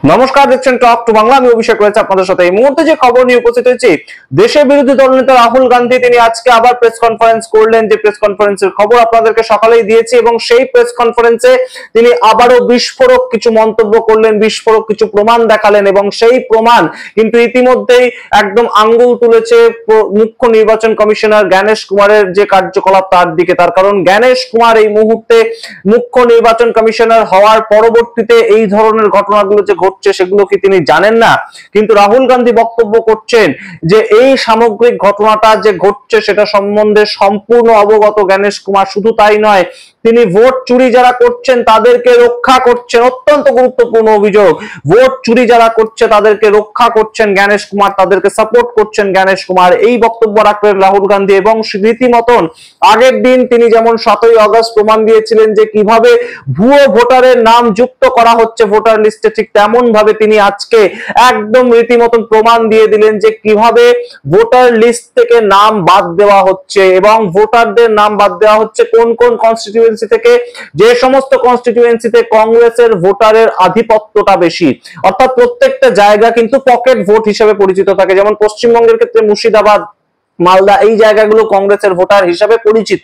নমস্কার, দেখছেন talk to Bangla. আমি অভিষেক রয়েছে আপনাদের সাথে। এই মুহূর্তে যে খবর নিয়ে উপস্থিত হয়েছি, দেশের বিরোধী দলনেতা রাহুল গান্ধী তিনি আজকে আবার প্রেস কনফারেন্স করলেন। যে প্রেস কনফারেন্সের খবর আপনাদেরকে সকালেই দিয়েছি এবং সেই প্রেস কনফারেন্সে তিনি আবারও বিস্ফোরক কিছু মন্তব্য করলেন, বিস্ফোরক কিছু প্রমাণ দেখালেন এবং সেই প্রমাণ কিন্তু ইতিমধ্যেই একদম আঙ্গুল তুলেছে মুখ্য নির্বাচন কমিশনার জ্ঞানেশ কুমারের যে কার্যকলাপ তার দিকে। তার কারণ জ্ঞানেশ কুমার এই মুহূর্তে মুখ্য নির্বাচন কমিশনার হওয়ার পরবর্তীতে এই ধরনের ঘটনাগুলো যে ঘটছে সেগুলো কি তিনি জানেন না? কিন্তু রাহুল গান্ধী বক্তব্য করছেন যে এই সামগ্রিক ঘটনাটা যে ঘটছে সেটা সম্বন্ধে সম্পূর্ণ অবগত জ্ঞানেশ কুমার। শুধু তাই নয়, তিনি ভোট চুরি যারা করছেন তাদেরকে রক্ষা করছেন। অত্যন্ত গুরুত্বপূর্ণ অভিযোগ, ভোট চুরি যারা করছে তাদেরকে রক্ষা করছেন জ্ঞানেশ কুমার, তাদেরকে সাপোর্ট করছেন জ্ঞানেশ কুমার। এই বক্তব্য রাখলেন রাহুল গান্ধী এবং রীতিমতন আগের দিন তিনি যেমন 7ই আগস্ট প্রমাণ দিয়েছিলেন যে কিভাবে ভুয়ো ভোটারের নাম যুক্ত করা হচ্ছে ভোটার লিস্টে, ঠিক তেমন ভাবে তিনি আজকে একদম রীতিমতন প্রমাণ দিয়ে দিলেন যে কিভাবে ভোটার লিস্ট থেকে নাম বাদ দেওয়া হচ্ছে এবং ভোটারদের নাম বাদ দেওয়া হচ্ছে কোন কোন কনস্টিটিউয়েন্সি থেকে, যে সমস্ত কনস্টিটিউয়েন্সিতে কংগ্রেসের ভোটারের আধিপত্যটা বেশি। অর্থাৎ প্রত্যেকটা জায়গা কিন্তু পকেট ভোট হিসেবে পরিচিত থাকে। যেমন পশ্চিমবঙ্গের ক্ষেত্রে মুর্শিদাবাদ, মালদা, এই জায়গাগুলো কংগ্রেসের ভোটার হিসাবে পরিচিত।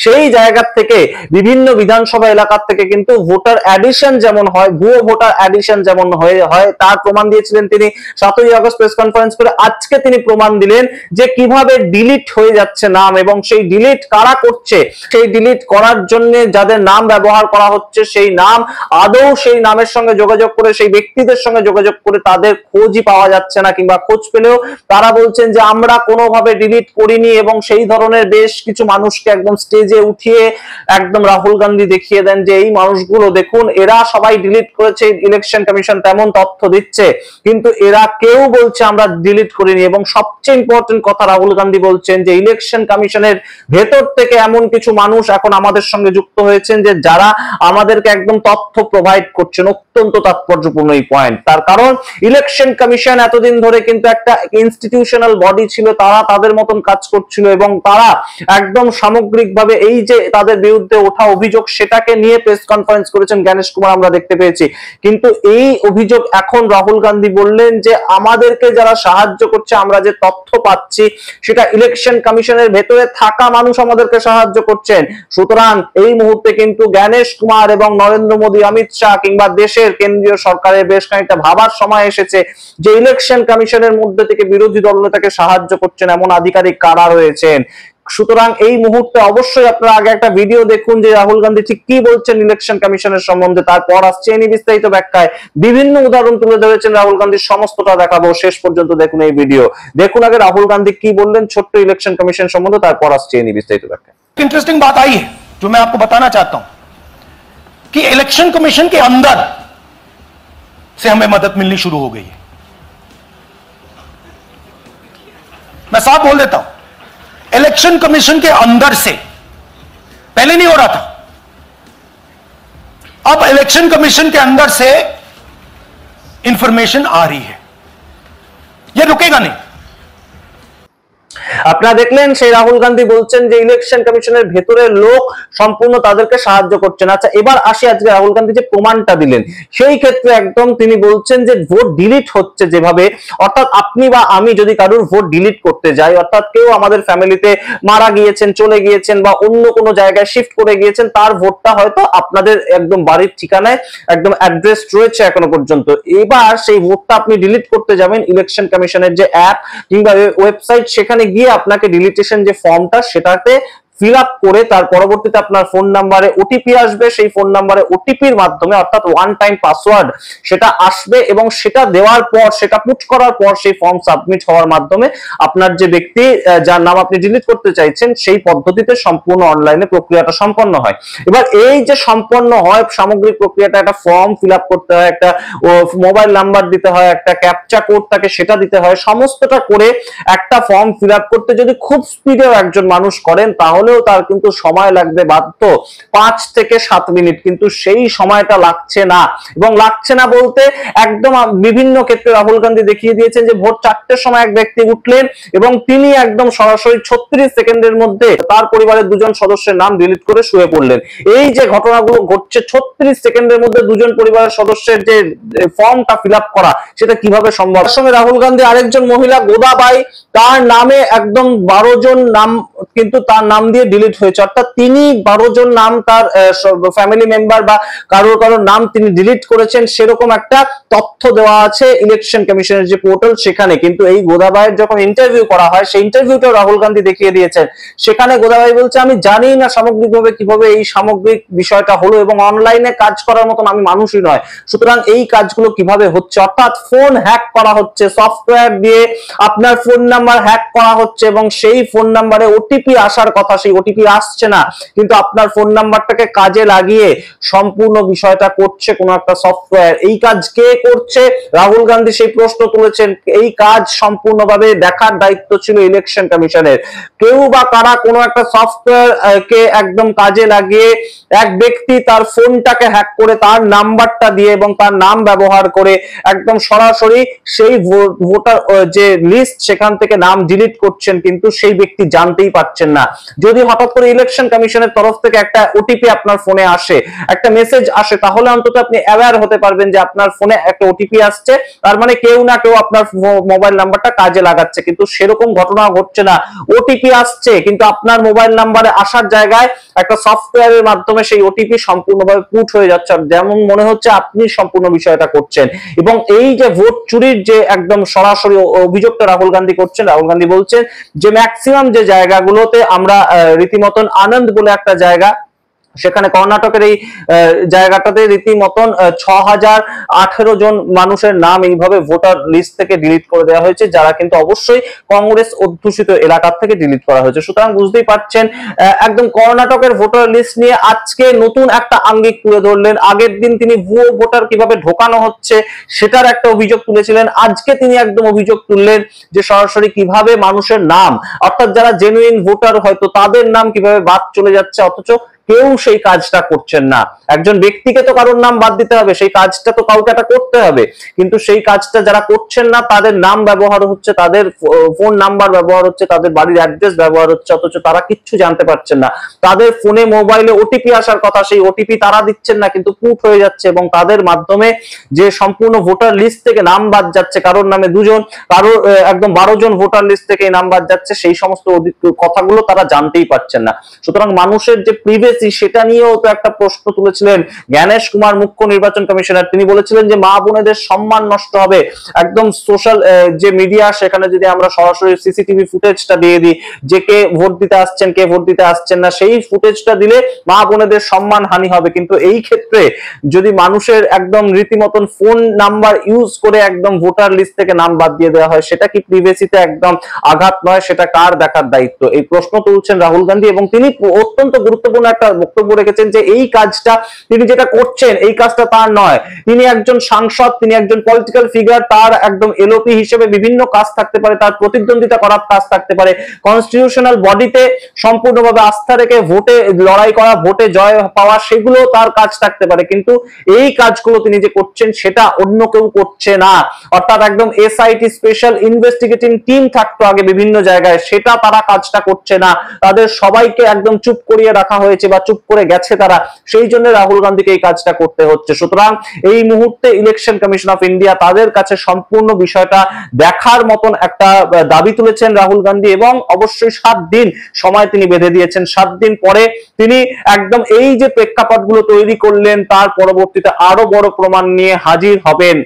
সেই জায়গা থেকে বিভিন্ন বিধানসভা এলাকার থেকে কিন্তু ভোটার অ্যাডিশন যেমন হয়, ভুয়ো ভোটার অ্যাডিশন যেমন হয় তার প্রমাণ দিয়েছিলেন তিনি 7ই আগস্ট প্রেস কনফারেন্স করে। আজকে তিনি প্রমাণ দিলেন যে কিভাবে ডিলিট হয়ে যাচ্ছে নাম এবং সেই ডিলিট কারা করছে, সেই ডিলিট করার জন্য যাদের নাম ব্যবহার করা হচ্ছে সেই নাম আদৌ সেই নামের সঙ্গে যোগাযোগ করে, সেই ব্যক্তিদের সঙ্গে যোগাযোগ করে তাদের খোঁজই পাওয়া যাচ্ছে না, কিংবা খোঁজ পেলেও তারা বলছেন যে আমরা কোনোভাবে ডিলিট করিনি। এবং সেই ধরনের বেশ কিছু মানুষকে একদম স্টেজে উঠিয়ে একদম রাহুল গান্ধী দেখিয়ে দেন যে এই মানুষগুলো দেখুন এরা সবাই ডিলিট করেছে, ইলেকশন কমিশন তেমন তথ্য দিচ্ছে কিন্তু এরা কেউ বলছে আমরা ডিলিট করিনি। এবং সবচেয়ে ইম্পর্টেন্ট কথা রাহুল গান্ধী বলছেন যে ইলেকশন কমিশনের ভেতর থেকে এমন কিছু মানুষ এখন আমাদের সঙ্গে যুক্ত হয়েছেন যে যারা আমাদেরকে একদম তথ্য প্রোভাইড করছেন। অত্যন্ত তাৎপর্যপূর্ণ এই পয়েন্ট। তার কারণ ইলেকশন কমিশন এতদিন ধরে কিন্তু একটা ইনস্টিটিউশনাল বডি ছিল, তারা তাদের মতন কাজ করছিল এবং তারা একদম সামগ্রিকভাবে এই যে তাদের বিরুদ্ধে ওঠা অভিযোগ সেটাকে নিয়ে প্রেস কনফারেন্স করেছেন জ্ঞানেশ কুমার, আমরা দেখতে পেয়েছি। কিন্তু এই অভিযোগ এখন রাহুল গান্ধী বললেন যে আমাদেরকে যারা সাহায্য করছে, আমরা যে তথ্য পাচ্ছি সেটা ইলেকশন কমিশনের ভেতরে থাকা মানুষ আমাদেরকে সাহায্য করছেন। সুতরাং এই মুহূর্তে কিন্তু জ্ঞানেশ কুমার এবং নরেন্দ্র মোদী, অমিত শাহ কিংবা দেশের কেন্দ্রীয় সরকারের বেশ খানিকটা ভাবার সময় এসেছে যে ইলেকশন কমিশনের মধ্যে থেকে বিরোধী দলনেতাকে সাহায্য করছেন এমন আধিকারিক কারা রয়েছেন। সুতরাং এই মুহূর্তে অবশ্যই আপনারা আগে একটা ভিডিও দেখুন যে রাহুল গান্ধী ঠিক কি বলছেন ইলেকশন কমিশনের সম্বন্ধে, তারপর আসছে এই বিস্তারিত ব্যাখ্যায়। বিভিন্ন উদাহরণ তুলে ধরেছেন রাহুল গান্ধীর, সমস্তটা দেখাবো, শেষ পর্যন্ত দেখুন এই ভিডিও। দেখুন আগে রাহুল গান্ধী কি বললেন ছোট্ট ইলেকশন কমিশন সম্বন্ধে, তারপর আসছে এই বিস্তারিত ব্যাখ্যা। इंटरेस्टिंग बात आई है जो मैं आपको बताना चाहता हूं कि इलेक्शन कमीशन के अंदर से हमें मदद मिलनी शुरू हो गई है। मैं साफ बोल देता हूं, इलेक्शन कमीशन के अंदर से, पहले नहीं हो रहा था, अब इलेक्शन कमीशन के अंदर से इंफॉर्मेशन आ रही है, यह रुकेगा नहीं। আপনারা দেখলেন সেই রাহুল গান্ধী বলছেন যে ইলেকশন কমিশনের ভেতরের লোক সম্পূর্ণ তাদেরকে সাহায্য করছেন। আচ্ছা, এবার আসি আজকে রাহুল গান্ধী যে প্রমাণটা দিলেন সেই ক্ষেত্রে একদম তিনি বলছেন যে ভোট ডিলিট হচ্ছে যেভাবে, অর্থাৎ আপনি বা আমি যদি কারোর ভোট ডিলিট করতে যাই, অর্থাৎ কেউ আমাদের ফ্যামিলিতে মারা গিয়েছেন, চলে গিয়েছেন বা অন্য কোনো জায়গায় শিফট করে গিয়েছেন, তার ভোটটা হয়তো আপনাদের একদম বাড়ির ঠিকানায় একদম অ্যাড্রেস রয়েছে এখনো পর্যন্ত। এবার সেই ভোটটা আপনি ডিলিট করতে যাবেন, ইলেকশন কমিশনের যে অ্যাপ কিংবা ওয়েবসাইট সেখানে গিয়ে আপনাকে ডিলিটেশন যে ফর্মটা সেটাতে ফিল আপ করে তার পরবর্তীতে আপনার ফোন নাম্বারে ওটিপি আসবে। সেই ফোন নাম্বারে ওটিপির মাধ্যমে অর্থাৎ ওয়ান টাইম পাসওয়ার্ড সেটা আসবে এবং সেটা দেওয়ার পর, সেটা পুট করার পর সেই ফর্ম সাবমিট হওয়ার মাধ্যমে আপনার যে ব্যক্তি যার নাম আপনি ডিলিট করতে চাইছেন সেই পদ্ধতিতে সম্পূর্ণ অনলাইনে প্রক্রিয়াটা সম্পন্ন হয়। এবার এই যে সম্পন্ন হয় সামগ্রিক প্রক্রিয়াটা, একটা ফর্ম ফিল আপ করতে হয়, একটা মোবাইল নাম্বার দিতে হয়, একটা ক্যাপচা কোড থাকে সেটা দিতে হয়, সমস্তটা করে একটা ফর্ম ফিল আপ করতে যদি খুব স্পিডেও একজন মানুষ করেন তাহলে হলেও তার কিন্তু সময় লাগবে মাত্র 5 থেকে 7 মিনিট, কিন্তু সেই সময়টা লাগছে না। এবং লাগছে না বলতে একদম বিভিন্ন ক্ষেত্রে রাহুল গান্ধী দেখিয়ে দিয়েছেন যে ভোর 4টের সময় এক ব্যক্তি উঠলেন এবং তিনি একদম সরাসরি 36 সেকেন্ডের মধ্যে তার পরিবারের দুজন সদস্যের নাম ডিলিট করে শুয়ে পড়লেন। এই যে ঘটনাগুলো ঘটছে 36 সেকেন্ডের মধ্যে দুজন পরিবারের সদস্যের যে ফর্মটা ফিল আপ করা, সেটা কিভাবে সম্ভব? তার সঙ্গে রাহুল গান্ধী আরেকজন মহিলা গোদাবাই, তার নামে একদম 12 জন নাম কিন্তু তার নাম দিয়ে ডিলিট হয়েছে, অর্থাৎ তিনি 12 জন নাম তার ফ্যামিলি মেম্বার বা কারোর নাম তিনি ডিলিট করেছেন, সেরকম একটা তথ্য দেওয়া আছে ইলেকশন কমিশনের যে পোর্টাল সেখানে। কিন্তু এই গোদাবাইয়ের যখন ইন্টারভিউ করা হয়, সেই ইন্টারভিউটাও রাহুল গান্ধী দেখিয়ে দিয়েছেন। সেখানে গোদাবাই বলছে, আমি জানি না সামগ্রিকভাবে কিভাবে এই সামগ্রিক বিষয়টা হলো এবং অনলাইনে কাজ করার মতন আমি মানুষই নয়, সুতরাং এই কাজগুলো কিভাবে হচ্ছে, অর্থাৎ ফোন হ্যাক করা হচ্ছে, সফটওয়্যার দিয়ে আপনার ফোন নাম্বার হ্যাক করা হচ্ছে এবং সেই ফোন নাম্বারে ওটিপি আসার কথা, সেই ওটিপি আসছে না, কিন্তু আপনার ফোন নাম্বারটাকে কাজে লাগিয়ে সম্পূর্ণ বিষয়টা করছে কোন একটা সফটওয়্যার। এই কাজ কে করছে? রাহুল গান্ধী সেই প্রশ্ন তুলেছেন। এই কাজ সম্পূর্ণভাবে দেখার দায়িত্ব ছিল ইলেকশন কমিশনের। কেউ বা কারা কোনো একটা সফটওয়্যার কে একদম কাজে লাগিয়ে এক ব্যক্তি তার ফোনটাকে হ্যাক করে তার নাম্বারটা দিয়ে এবং তার নাম ব্যবহার করে একদম সরাসরি সেই ভোটার যে লিস্ট সেখান থেকে নাম ডিলিট করছেন, কিন্তু সেই ব্যক্তি জানতেই পারছেন না। যদি হঠাৎ করে ইলেকশন কমিশনের তরফ থেকে একটা ওটিপি আপনার ফোনে আসে, একটা মেসেজ আসে, তাহলে অন্তত আপনি অ্যাওয়্যার হতে পারবেন যে আপনার ফোনে একটা ওটিপি আসছে, তার মানে কেউ না কেউ আপনার মোবাইল নাম্বারটা কাজে লাগাচ্ছে। কিন্তু সেরকম ঘটনা ঘটছে না। ওটিপি আসছে কিন্তু আপনার মোবাইল নাম্বারে আসার জায়গায় একটা সফটওয়্যারের মাধ্যমে সেই ওটিপি সম্পূর্ণভাবে পুট হয়ে যাচ্ছে, যেমন মনে হচ্ছে আপনি সম্পূর্ণ বিষয়টা করছেন। এবং এই যে ভোট চুরির যে একদম সরাসরি অভিযোগটা রাহুল গান্ধী করছেন, রাহুল গান্ধী বলছেন যে ম্যাক্সিমাম যে জায়গাগুলোতে আমরা রীতিমতন আনন্দ বলে একটা জায়গা, সেখানে কর্ণাটকের এই জায়গাটাতে রীতিমতন 6018 জন মানুষের নাম এইভাবে ভোটার লিস্ট থেকে ডিলিট করে দেওয়া হয়েছে, যারা কিন্তু অবশ্যই কংগ্রেস অধ্যুষিত এলাকা থেকে ডিলিট করা হয়েছে। সুতরাং বুঝতেই পারছেন একদম কর্ণাটকের ভোটার লিস্ট নিয়ে আজকে নতুন একটা আঙ্গিক তুলে ধরলেন। আগের দিন তিনি ভুয়ো ভোটার কিভাবে ঢোকানো হচ্ছে সেটার একটা অভিযোগ তুলেছিলেন, আজকে তিনি একদম অভিযোগ তুললেন যে সরাসরি কিভাবে মানুষের নাম, অর্থাৎ যারা জেনুইন ভোটার হয়তো তাদের নাম কিভাবে বাদ চলে যাচ্ছে, অথচ কেউ সেই কাজটা করছেন না। একজন ব্যক্তিকে তো কারোর নাম বাদ দিতে হবে, সেই কাজটা তো কাউকে একটা করতে হবে, কিন্তু সেই কাজটা যারা করছেন না তাদের নাম ব্যবহার হচ্ছে, তাদের ফোন নাম্বার ব্যবহার হচ্ছে, তাদের বাড়ির অ্যাড্রেস ব্যবহার হচ্ছে, অথচ তারা কিচ্ছু জানতে পারছেন না। তাদের ফোনে মোবাইলে ওটিপি আসার কথা, সেই ওটিপি তারা দিচ্ছেন না, কিন্তু পুট হয়ে যাচ্ছে এবং তাদের মাধ্যমে যে সম্পূর্ণ ভোটার লিস্ট থেকে নাম বাদ যাচ্ছে, কারোর নামে 2 জন, কারোর একদম 12 জন ভোটার লিস্ট থেকে নাম বাদ যাচ্ছে, সেই সমস্ত কথাগুলো তারা জানতেই পারছেন না। সুতরাং মানুষের যে প্রিভেসি, সেটা নিয়েও তো একটা প্রশ্ন তুলেছিলেন জ্ঞানেশ কুমার, মুখ্য নির্বাচন কমিশনার। তিনি বলেছিলেন যে মা বোনেদের সম্মান নষ্ট হবে। একদম সোশ্যাল যে মিডিয়া, সেখানে যদি আমরা সরাসরি সিসিটিভি ফুটেজটা দিয়ে দিই যে কে ভোট দিতে আসছেন, কে ভোট দিতে আসছেন না, সেই ফুটেজটা দিলে মা বোনেদের সম্মান হানি হবে। কিন্তু এই ক্ষেত্রে যদি মানুষের একদম রীতিমতন ফোন নাম্বার ইউজ করে একদম ভোটার লিস্ট থেকে নাম বাদ দিয়ে দেওয়া হয়, সেটা কি প্রিভেসিতে একদম আঘাত নয়? সেটা কার দেখার দায়িত্ব? এই প্রশ্ন তুলছেন রাহুল গান্ধী এবং তিনি অত্যন্ত গুরুত্বপূর্ণ একটা বক্তব্য রেখেছেন যে এই কাজটা তিনি যেটা করছেন, এই কাজটা তার নয়। তিনি একজন সাংসদ, তিনি একজন পলিটিক্যাল ফিগার, তার একদম এলওপি হিসেবে বিভিন্ন কাজ থাকতে পারে, তার প্রতিদ্বন্দ্বিতা করার কাজ থাকতে পারে, কনস্টিটিউশনাল বডিতে সম্পূর্ণভাবে আস্থা রেখে ভোটে লড়াই করা, ভোটে জয় পাওয়া, সেগুলো তার কাজ থাকতে পারে, কিন্তু এই কাজগুলো তিনি যে করছেন সেটা অন্য কেউ করছে না। অর্থাৎ একদম এসআইটি স্পেশাল ইনভেস্টিগেটিং টিম থাকতো আগে বিভিন্ন জায়গায়, সেটা তারা কাজটা করছে না, তাদের সবাইকে একদম চুপ করিয়ে রাখা হয়েছে বা চুপ করে গেছে তারা, সেই জন্য রাহুল গান্ধীকে এই কাজটা করতে হচ্ছে। সুতরাং এই মুহূর্তে ইলেকশন কমিশন অফ ইন্ডিয়া তাদের কাছে সম্পূর্ণ বিষয়টা দেখার মতন একটা দাবি তুলেছেন রাহুল গান্ধী এবং অবশ্যই 7 দিন সময় তিনি বেঁধে দিয়েছেন। 7 দিন পরে তিনি একদম এই যে প্রেক্ষাপটগুলো তৈরি করলেন, তার পরবর্তীতে আরো বড় প্রমাণ নিয়ে হাজির হবেন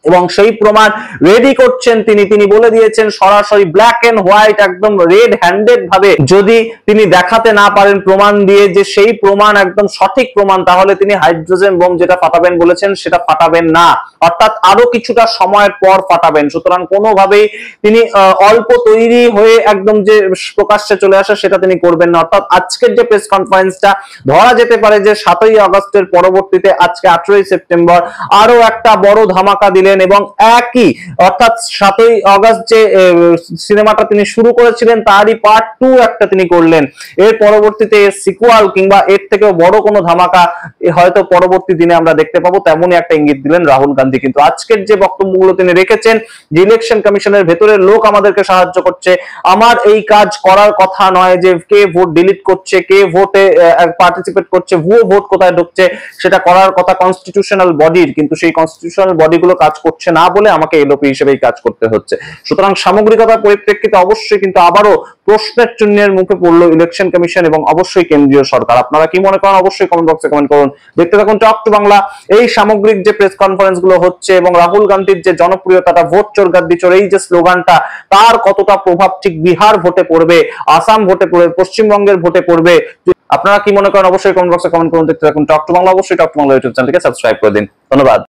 এবং সেই প্রমাণ রেডি করছেন তিনি বলে দিয়েছেন সরাসরি ব্ল্যাক এন্ড হোয়াইট, একদম রেড হ্যান্ডেড ভাবে যদি তিনি দেখাতে না পারেন প্রমাণ দিয়ে যে সেই প্রমাণ একদম সঠিক প্রমাণ, তাহলে তিনি হাইড্রোজেন বোম যেটা ফাটাবেন বলেছেন সেটা ফাটাবেন না, অর্থাৎ আরো কিছুটা সময়ের পর ফাটাবেন। সুতরাং কোনোভাবেই তিনি অল্প তৈরি হয়ে একদম যে প্রকাশ্যে চলে আসা সেটা তিনি করবেন না। অর্থাৎ আজকের যে প্রেস কনফারেন্সটা ধরা যেতে পারে যে 7ই আগস্টের পরবর্তীতে আজকে 18ই সেপ্টেম্বর আরো একটা বড় ধামাকা দিলেন ছিলেন এবং একই অর্থাৎ 7ই আগস্ট যে সিনেমাটা তিনি শুরু করেছিলেন তারই পার্ট 2 একটা তিনি করলেন। এর পরবর্তীতে সিকুয়াল কিংবা এর থেকেও বড় কোনো ধামাকা হয়তো পরবর্তী দিনে আমরা দেখতে পাবো, তেমনই একটা ইঙ্গিত দিলেন রাহুল গান্ধী। কিন্তু আজকের যে বক্তব্যগুলো তিনি রেখেছেন যে ইলেকশন কমিশনের ভেতরের লোক আমাদেরকে সাহায্য করছে, আমার এই কাজ করার কথা নয় যে কে ভোট ডিলিট করছে, কে ভোটে পার্টিসিপেট করছে, ভুয়ো ভোট কোথায় ঢুকছে, সেটা করার কথা কনস্টিটিউশনাল বডির, কিন্তু সেই কনস্টিটিউশনাল বডিগুলো কাজ করছে না বলে আমাকে এলওপি হিসেবেই কাজ করতে হচ্ছে। সুতরাং সামগ্রিকতার পরিপ্রেক্ষিতে অবশ্যই কিন্তু আবারও প্রশ্নের চিহ্নের মুখে পড়লো ইলেকশন কমিশন এবং অবশ্যই কেন্দ্রীয় সরকার। আপনারা কি মনে করেন অবশ্যই কমেন্ট বক্সে কমেন্ট করুন। দেখতে থাকুন টক টু বাংলা। এই সামগ্রিক যে প্রেস কনফারেন্স গুলো হচ্ছে এবং রাহুল গান্ধীর যে জনপ্রিয়তাটা, ভোট চোর গাদ্দি চোর, এই যে স্লোগানটা, তার কতটা প্রভাব ঠিক বিহার ভোটে পড়বে, আসাম ভোটে পড়বে, পশ্চিমবঙ্গের ভোটে পড়বে, আপনারা কি মনে করেন অবশ্যই কমেন্ট বক্সে কমেন্ট করুন। দেখতে থাকুন টক টু বাংলা। অবশ্যই টক টু বাংলা ইউটিউব চ্যানেলকে সাবস্ক্রাইব করে দিন। ধন্যবাদ।